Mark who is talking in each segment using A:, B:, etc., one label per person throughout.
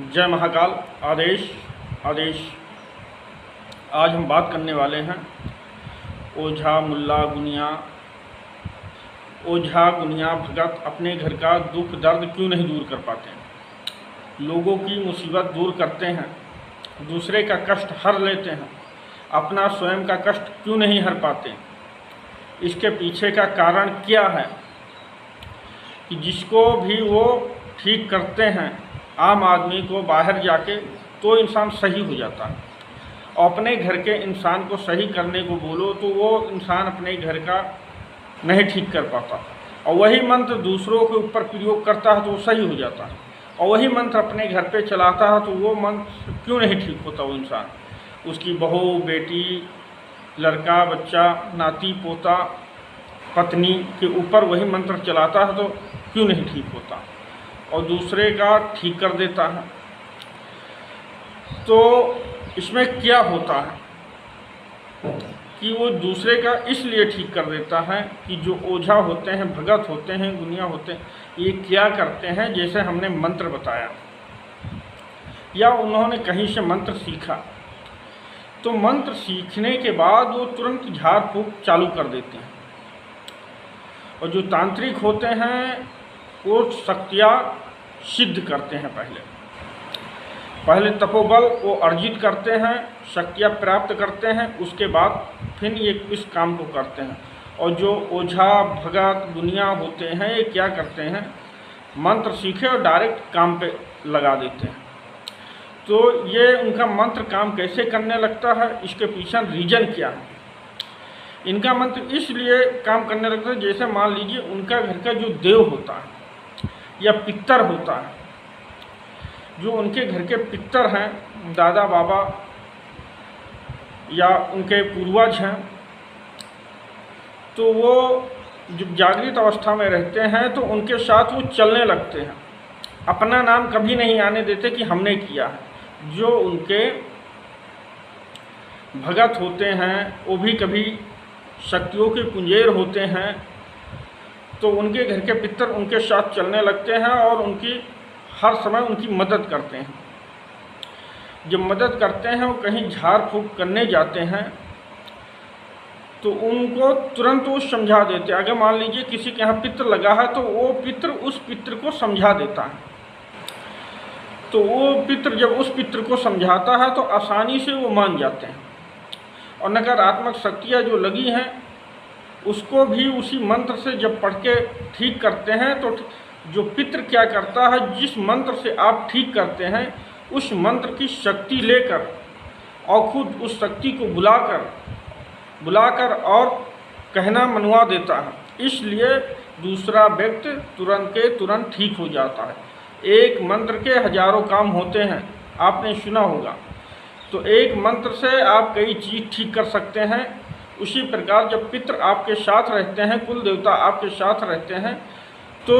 A: जय महाकाल। आदेश आदेश। आज हम बात करने वाले हैं ओझा मुल्ला गुनिया। ओझा गुनिया भगत अपने घर का दुख दर्द क्यों नहीं दूर कर पाते? लोगों की मुसीबत दूर करते हैं, दूसरे का कष्ट हर लेते हैं, अपना स्वयं का कष्ट क्यों नहीं हर पाते? इसके पीछे का कारण क्या है कि जिसको भी वो ठीक करते हैं, आम आदमी को बाहर जाके, तो इंसान सही हो जाता है। और अपने घर के इंसान को सही करने को बोलो तो वो इंसान अपने घर का नहीं ठीक कर पाता, और वही मंत्र दूसरों के ऊपर प्रयोग करता है तो वो सही हो जाता है। और वही मंत्र अपने घर पे चलाता है तो वो मंत्र क्यों नहीं ठीक होता? वो इंसान, उसकी बहू, बेटी, लड़का, बच्चा, नाती पोता, पत्नी के ऊपर वही मंत्र चलाता है तो क्यों नहीं ठीक होता? और दूसरे का ठीक कर देता है। तो इसमें क्या होता है कि वो दूसरे का इसलिए ठीक कर देता है कि जो ओझा होते हैं, भगत होते हैं, गुनिया होते हैं, ये क्या करते हैं? जैसे हमने मंत्र बताया या उन्होंने कहीं से मंत्र सीखा, तो मंत्र सीखने के बाद वो तुरंत झाड़ फूँक चालू कर देते हैं। और जो तांत्रिक होते हैं वो शक्तियाँ सिद्ध करते हैं। पहले तपोबल वो अर्जित करते हैं, शक्तियाँ प्राप्त करते हैं, उसके बाद फिर ये इस काम को करते हैं। और जो ओझा भगत गुनिया होते हैं ये क्या करते हैं? मंत्र सीखे और डायरेक्ट काम पे लगा देते हैं। तो ये उनका मंत्र काम कैसे करने लगता है, इसके पीछे रीजन क्या है? इनका मंत्र इसलिए काम करने लगता है, जैसे मान लीजिए उनका घर का जो देव होता है या पितर होता है, जो उनके घर के पितर हैं, दादा बाबा या उनके पूर्वज हैं, तो वो जब जागृत अवस्था में रहते हैं तो उनके साथ वो चलने लगते हैं, अपना नाम कभी नहीं आने देते कि हमने किया है। जो उनके भगत होते हैं वो भी कभी शक्तियों के पुंजेर होते हैं, तो उनके घर के पितर उनके साथ चलने लगते हैं और उनकी हर समय उनकी मदद करते हैं। जब मदद करते हैं, वो कहीं झाड़ फूँक करने जाते हैं तो उनको तुरंत वो समझा देते हैं। अगर मान लीजिए किसी के यहाँ पित्र लगा है तो वो पित्र उस पित्र को समझा देता है। तो वो पित्र जब उस पित्र को समझाता है तो आसानी से वो मान जाते हैं। और नकारात्मक शक्तियाँ जो लगी हैं उसको भी उसी मंत्र से जब पढ़ के ठीक करते हैं तो जो पित्र क्या करता है, जिस मंत्र से आप ठीक करते हैं उस मंत्र की शक्ति लेकर और खुद उस शक्ति को बुलाकर और कहना मनवा देता है। इसलिए दूसरा व्यक्ति तुरंत के तुरंत ठीक हो जाता है। एक मंत्र के हजारों काम होते हैं, आपने सुना होगा। तो एक मंत्र से आप कई चीज़ ठीक कर सकते हैं। उसी प्रकार जब पितृ आपके साथ रहते हैं, कुल देवता आपके साथ रहते हैं, तो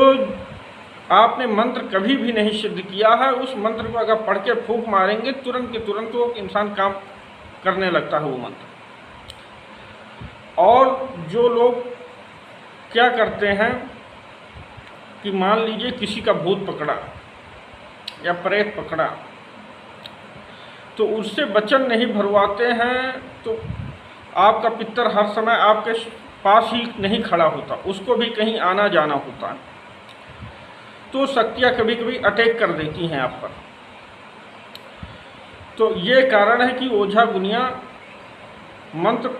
A: आपने मंत्र कभी भी नहीं सिद्ध किया है, उस मंत्र को अगर पढ़ के फूंक मारेंगे तुरंत के तुरंत वो इंसान काम करने लगता है वो मंत्र। और जो लोग क्या करते हैं कि मान लीजिए किसी का भूत पकड़ा या प्रेत पकड़ा, तो उससे वचन नहीं भरवाते हैं तो आपका पितर हर समय आपके पास ही नहीं खड़ा होता, उसको भी कहीं आना जाना होता है। तो शक्तियाँ कभी कभी अटैक कर देती हैं आप पर। तो ये कारण है कि ओझा गुनिया मंत्र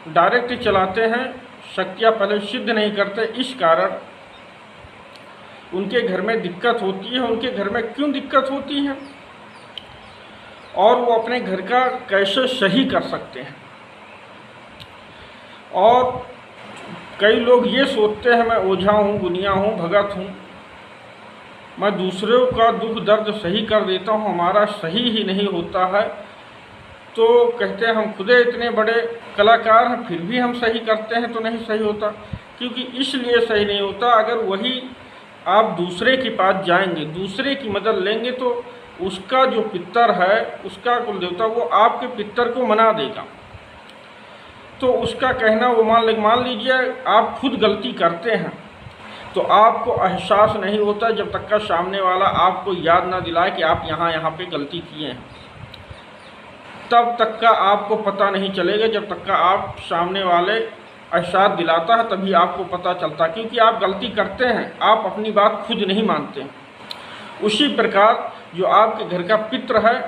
A: डायरेक्ट ही चलाते हैं, शक्तियाँ पहले सिद्ध नहीं करते। इस कारण उनके घर में दिक्कत होती है। उनके घर में क्यों दिक्कत होती है और वो अपने घर का कैसे सही कर सकते हैं? और कई लोग ये सोचते हैं मैं ओझा हूँ, गुनिया हूँ, भगत हूँ, मैं दूसरों का दुख दर्द सही कर देता हूँ, हमारा सही ही नहीं होता है। तो कहते हैं हम खुदे इतने बड़े कलाकार हैं फिर भी हम सही करते हैं तो नहीं सही होता। क्योंकि इसलिए सही नहीं होता, अगर वही आप दूसरे के पास जाएंगे, दूसरे की मदद लेंगे, तो उसका जो पितर है, उसका कुल देवता, वो आपके पितर को मना देगा। तो उसका कहना वो मान लीजिए आप खुद गलती करते हैं, तो आपको एहसास नहीं होता जब तक का सामने वाला आपको याद ना दिलाए कि आप यहाँ पे गलती किए हैं। तब तक का आपको पता नहीं चलेगा जब तक का आप सामने वाले एहसास दिलाता है, तभी आपको पता चलता, क्योंकि आप गलती करते हैं, आप अपनी बात खुद नहीं मानते। उसी प्रकार जो आपके घर का पितृ है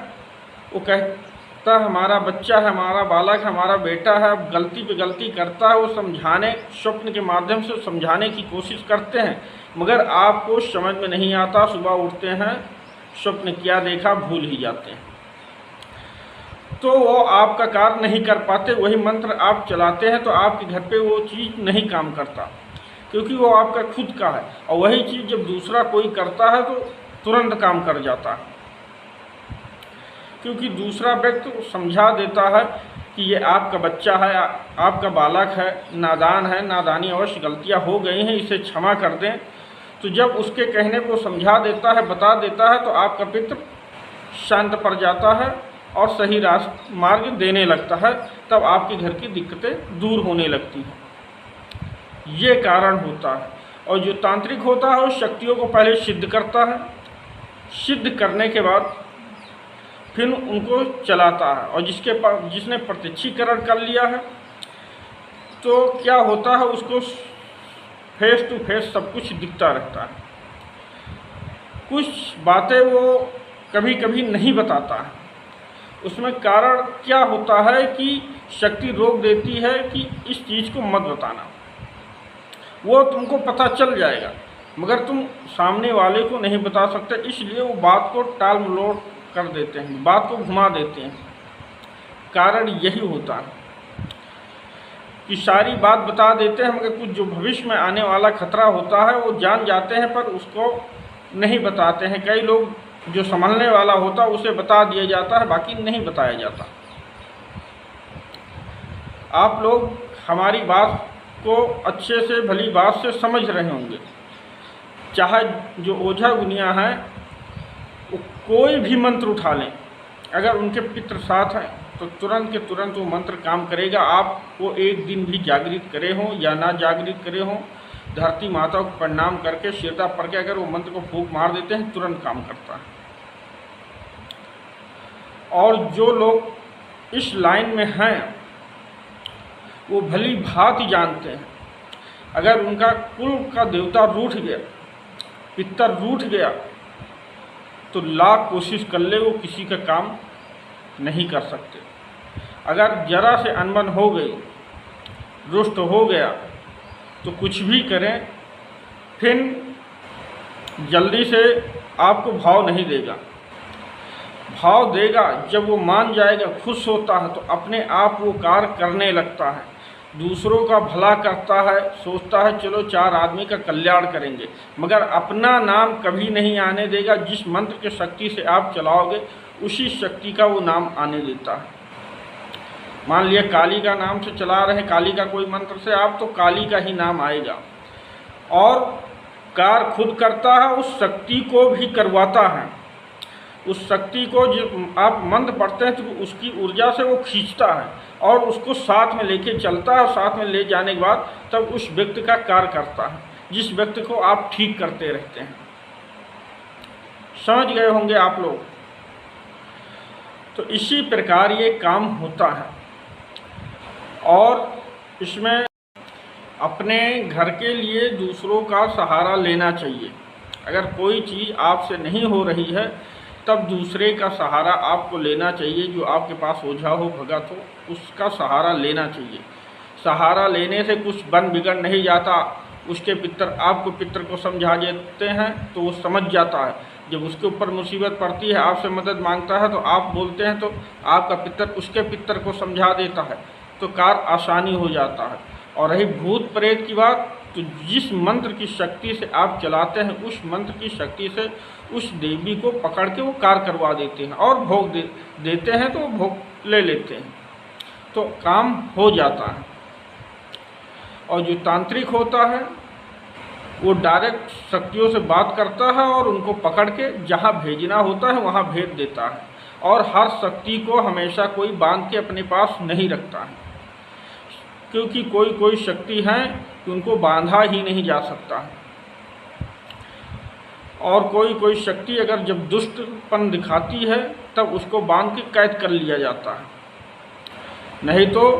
A: वो कहता है हमारा बच्चा है, हमारा बालक है, हमारा बेटा है, अब गलती पे गलती करता है, वो समझाने, स्वप्न के माध्यम से समझाने की कोशिश करते हैं, मगर आपको समझ में नहीं आता। सुबह उठते हैं, स्वप्न क्या देखा भूल ही जाते हैं, तो वो आपका कार्य नहीं कर पाते। वही मंत्र आप चलाते हैं तो आपके घर पे वो चीज़ नहीं काम करता, क्योंकि वो आपका खुद का है। और वही चीज़ जब दूसरा कोई करता है तो तुरंत काम कर जाता है, क्योंकि दूसरा व्यक्ति समझा देता है कि ये आपका बच्चा है, आपका बालक है, नादान है, नादानी अवश्य गलतियां हो गई हैं, इसे क्षमा कर दें। तो जब उसके कहने को समझा देता है, बता देता है, तो आपका पितृ शांत पड़ जाता है और सही मार्ग देने लगता है। तब आपके घर की दिक्कतें दूर होने लगती हैं। ये कारण होता है। और जो तांत्रिक होता है वो शक्तियों को पहले सिद्ध करता है, सिद्ध करने के बाद फिर उनको चलाता है। और जिसने प्रत्यक्षीकरण कर लिया है तो क्या होता है, उसको फेस टू फेस सब कुछ दिखता रहता है। कुछ बातें वो कभी कभी नहीं बताता है, उसमें कारण क्या होता है कि शक्ति रोक देती है कि इस चीज़ को मत बताना। वो तुमको पता चल जाएगा मगर तुम सामने वाले को नहीं बता सकते, इसलिए वो बात को टाल मटोल कर देते हैं, बात को घुमा देते हैं। कारण यही होता है कि सारी बात बता देते हैं मगर कुछ जो भविष्य में आने वाला खतरा होता है वो जान जाते हैं पर उसको नहीं बताते हैं। कई लोग जो संभलने वाला होता है उसे बता दिया जाता है, बाकी नहीं बताया जाता। आप लोग हमारी बात को अच्छे से भली बात से समझ रहे होंगे। चाहे जो ओझा गुनिया हैं वो कोई भी मंत्र उठा लें, अगर उनके पितृ साथ हैं तो तुरंत के तुरंत वो मंत्र काम करेगा। आप वो एक दिन भी जागृत करे हों या ना जागृत करे हों, धरती माता को प्रणाम करके श्रद्धा पढ़ के अगर वो मंत्र को फूंक मार देते हैं तुरंत काम करता है। और जो लोग इस लाइन में हैं वो भली भांति जानते हैं, अगर उनका कुल का देवता रूठ गया, पितर रूठ गया, तो लाख कोशिश कर ले वो किसी का काम नहीं कर सकते। अगर जरा से अनबन हो गई, रुष्ट हो गया, तो कुछ भी करें फिर जल्दी से आपको भाव नहीं देगा। भाव देगा जब वो मान जाएगा, खुश होता है, तो अपने आप वो कार्य करने लगता है, दूसरों का भला करता है, सोचता है चलो चार आदमी का कल्याण करेंगे, मगर अपना नाम कभी नहीं आने देगा। जिस मंत्र की शक्ति से आप चलाओगे उसी शक्ति का वो नाम आने देता है। मान लिया काली का नाम से चला रहे, काली का कोई मंत्र से आप, तो काली का ही नाम आएगा। और कार्य खुद करता है, उस शक्ति को भी करवाता है। उस शक्ति को जो आप मंत्र पढ़ते हैं तो उसकी ऊर्जा से वो खींचता है और उसको साथ में लेके चलता है। साथ में ले जाने के बाद तब उस व्यक्ति का कार्य करता है, जिस व्यक्ति को आप ठीक करते रहते हैं। समझ गए होंगे आप लोग। तो इसी प्रकार ये काम होता है। और इसमें अपने घर के लिए दूसरों का सहारा लेना चाहिए। अगर कोई चीज़ आपसे नहीं हो रही है तब दूसरे का सहारा आपको लेना चाहिए। जो आपके पास ओझा हो, भगत हो, उसका सहारा लेना चाहिए। सहारा लेने से कुछ बन बिगड़ नहीं जाता। उसके पितर आपको पितर को समझा देते हैं तो वो समझ जाता है। जब उसके ऊपर मुसीबत पड़ती है, आपसे मदद मांगता है, तो आप बोलते हैं तो आपका पितर उसके पितर को समझा देता है, तो कार्य आसानी हो जाता है। और रही भूत प्रेत की बात, तो जिस मंत्र की शक्ति से आप चलाते हैं उस मंत्र की शक्ति से उस देवी को पकड़ के वो कार्य करवा देते हैं और भोग देते हैं, तो भोग ले लेते हैं, तो काम हो जाता है। और जो तांत्रिक होता है वो डायरेक्ट शक्तियों से बात करता है और उनको पकड़ के जहाँ भेजना होता है वहाँ भेज देता है। और हर शक्ति को हमेशा कोई बांध के अपने पास नहीं रखता है, क्योंकि कोई कोई शक्ति है कि उनको बांधा ही नहीं जा सकता है। और कोई शक्ति अगर जब दुष्टपन दिखाती है तब उसको बांध के कैद कर लिया जाता है, नहीं तो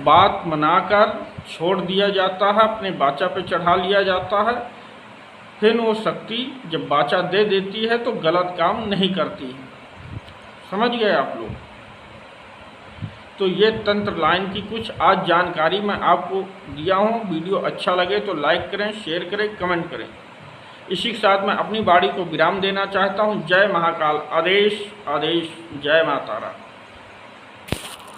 A: बात मनाकर छोड़ दिया जाता है, अपने बाचा पे चढ़ा लिया जाता है। फिर वो शक्ति जब बाचा दे देती है तो गलत काम नहीं करती है। समझ गए आप लोग? तो ये तंत्र लाइन की कुछ आज जानकारी मैं आपको दिया हूँ। वीडियो अच्छा लगे तो लाइक करें, शेयर करें, कमेंट करें। इसी के साथ मैं अपनी वाणी को विराम देना चाहता हूँ। जय महाकाल। आदेश आदेश। जय माता रा।